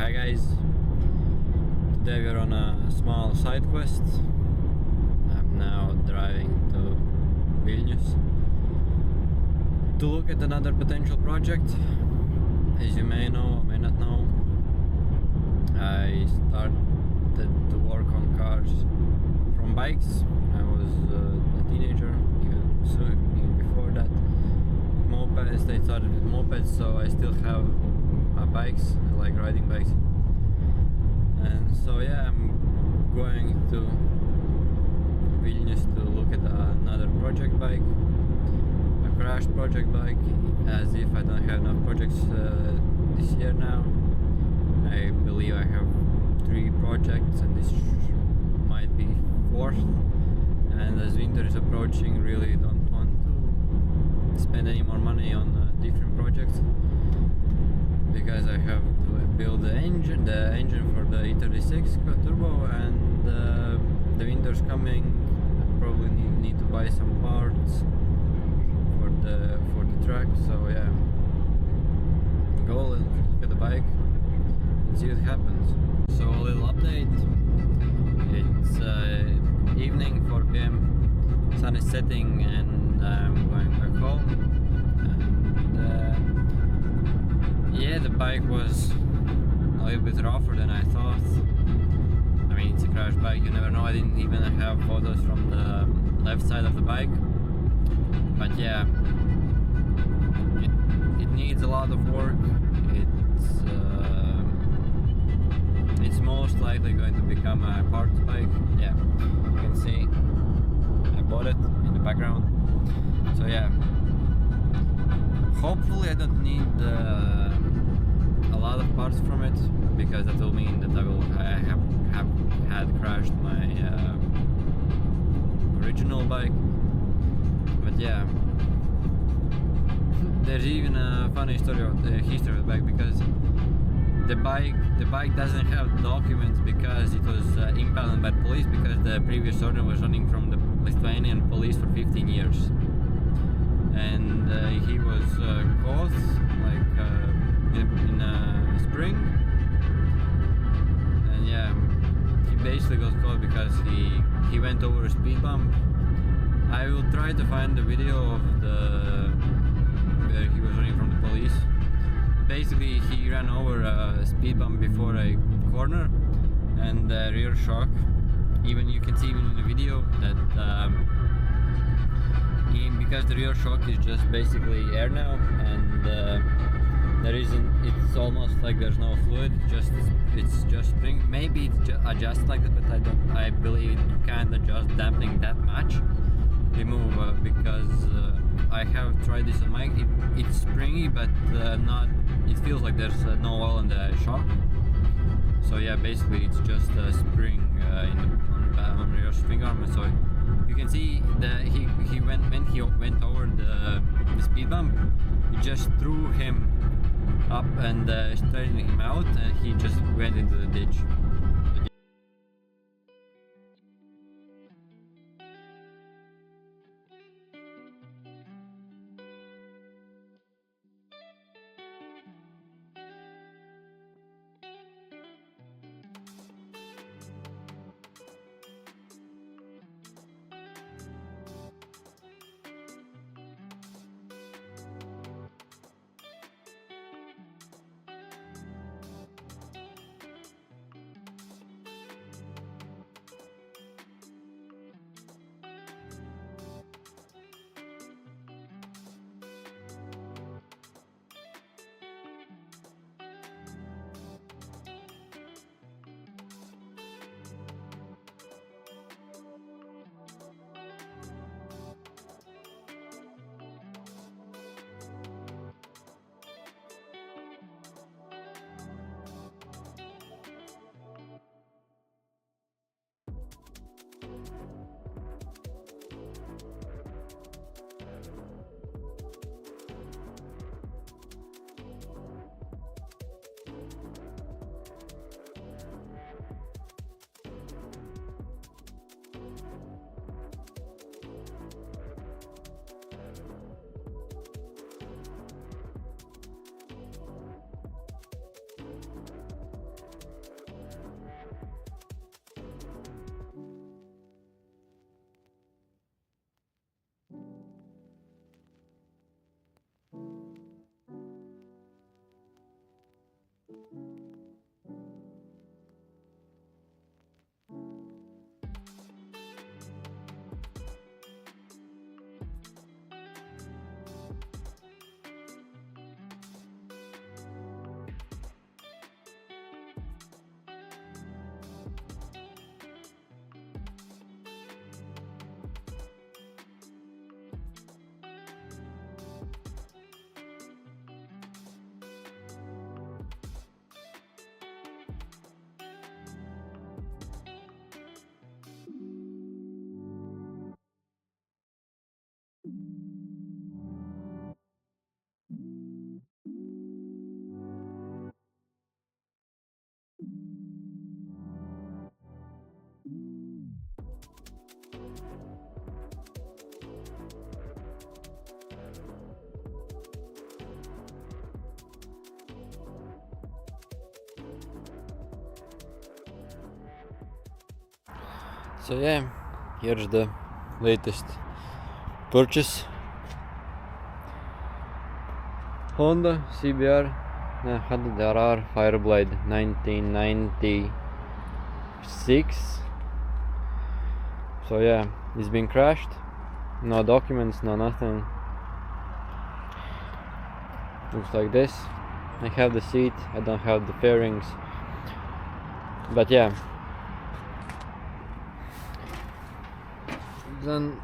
Hi guys, today we're on a small side quest. I'm now driving to Vilnius to look at another potential project. As you may know or may not know, I started to work on cars from bikes. I was a teenager, even before that. Mopeds, I started with mopeds, so I still have bikes. I like riding bikes, and so yeah, I'm going to Vilnius to look at another project bike, a crash project bike, as if I don't have enough projects this year now. I believe I have 3 projects and this might be 4th, and as winter is approaching, really don't want to spend any more money on different projects, because I have to build the engine for the E36 turbo, and the winter's coming. Probably need to buy some parts for the track. So yeah, go look at the bike and see what happens. So a little update. It's evening, 4 p.m. Sun is setting, and I'm going back home. And yeah, the bike was a little bit rougher than I thought. I mean, it's a crash bike, you never know. I didn't even have photos from the left side of the bike. But yeah, it needs a lot of work. It's most likely going to become a parts bike. Yeah, you can see I bought it in the background. So yeah, hopefully I don't need a lot of parts from it, because that will mean that I have had crashed my original bike. But yeah, there's even a funny story of the history of the bike, because the bike doesn't have documents because it was impounded by the police, because the previous owner was running from the Lithuanian police for 15 years. And he was caught in spring, and yeah, he basically got caught because he went over a speed bump. I will try to find the video of where he was running from the police. Basically, he ran over a speed bump before a corner, and the rear shock, even you can see even in the video that because the rear shock is just basically air now, and it's almost like there's no fluid, it's just spring. Maybe it's adjust like that, but I believe you can't adjust damping that much. Remove because I have tried this on my, it's springy, but not, it feels like there's no oil in the shock. So yeah, basically it's just a spring on the rear spring arm. So you can see that he went over the speed bump, it just threw him up and straightened him out, and he just went into the ditch. So yeah, here's the latest purchase. Honda CBR Honda CBR Fireblade 1996. So yeah, it's been crashed. No documents, no nothing. Looks like this. I have the seat, I don't have the fairings. But yeah. Then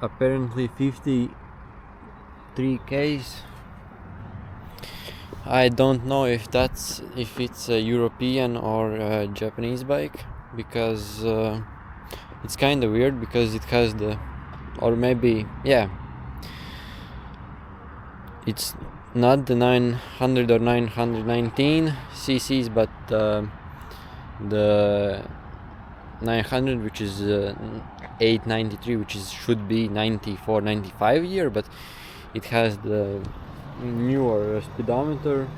apparently 53 Ks. I don't know if it's a European or a Japanese bike, because it's kind of weird, because it has or maybe, yeah, it's not the 900 or 919 cc's, but the 900, which is 893, which should be 94, 95 year, but it has the newer speedometer,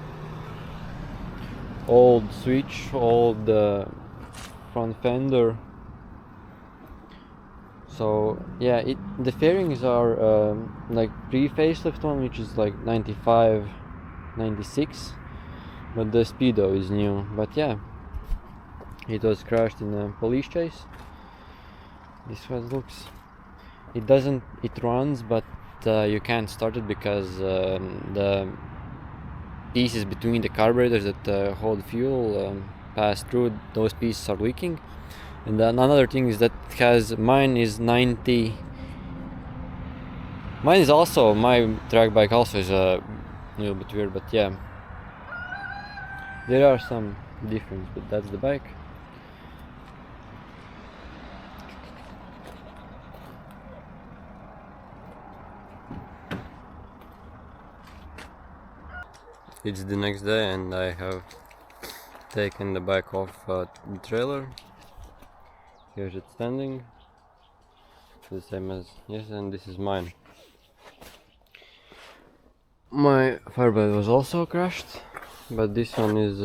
old switch, old front fender. So yeah, the fairings are like pre-facelift one, which is like 95, 96, but the speedo is new. But yeah, it was crashed in a police chase. This one looks. It runs, but you can't start it because the pieces between the carburetors that hold fuel pass through. Those pieces are leaking. And then another thing is that mine is 90. Mine is also, my track bike also is a little bit weird, but yeah, there are some difference, but that's the bike. It's the next day and I have taken the bike off the trailer. Here's it standing, the same as yes, and this is mine. My Fireblade was also crashed, but this one is,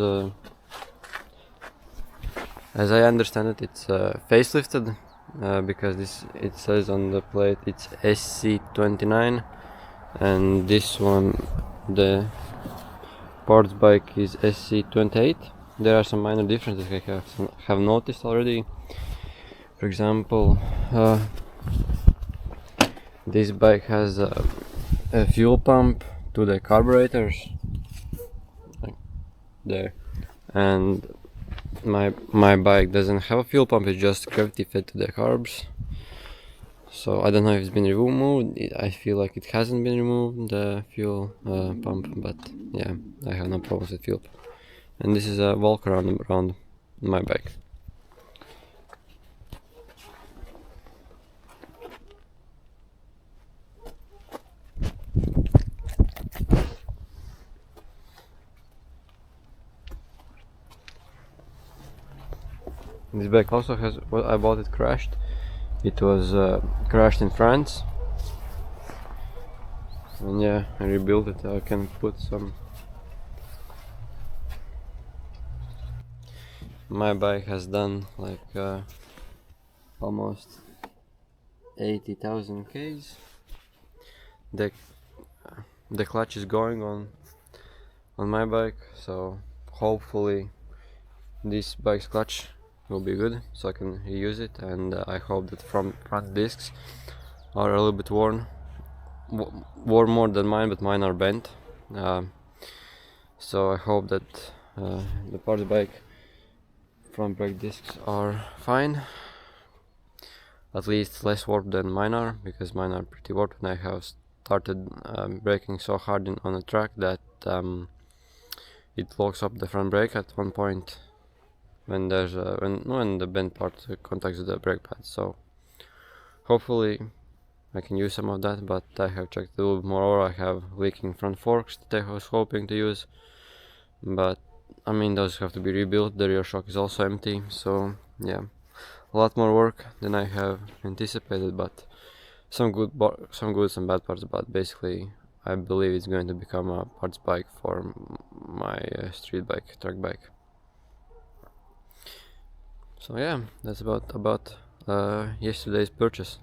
as I understand it, it's facelifted, because it says on the plate it's SC29, and this one, the parts bike, is SC28. There are some minor differences I have noticed already. For example, this bike has a fuel pump to the carburetors, like there, and my bike doesn't have a fuel pump. It's just gravity fed to the carbs. So I don't know if it's been removed. I feel like it hasn't been removed, the fuel pump, but yeah, I have no problems with fuel pump. And this is a walk around my bike. This bike also has, well, I bought it crashed. It was crashed in France, and yeah, I rebuilt it. I can put some. My bike has done like almost 80,000 Ks. The clutch is going on my bike, so hopefully this bike's clutch will be good, so I can reuse it, and I hope that front discs are a little bit worn more than mine, but mine are bent. So I hope that the parts bike front brake discs are fine, at least less warped than mine are, because mine are pretty warped, and I have started braking so hard on the track that it locks up the front brake at one point when there's when the bent part contacts the brake pad. So hopefully I can use some of that, but I have checked a little bit more. I have leaking front forks that I was hoping to use, but I mean those have to be rebuilt. The rear shock is also empty, so yeah, a lot more work than I have anticipated, but some good, some bad parts. But basically I believe it's going to become a parts bike for my street bike, track bike. So yeah, that's about yesterday's purchase.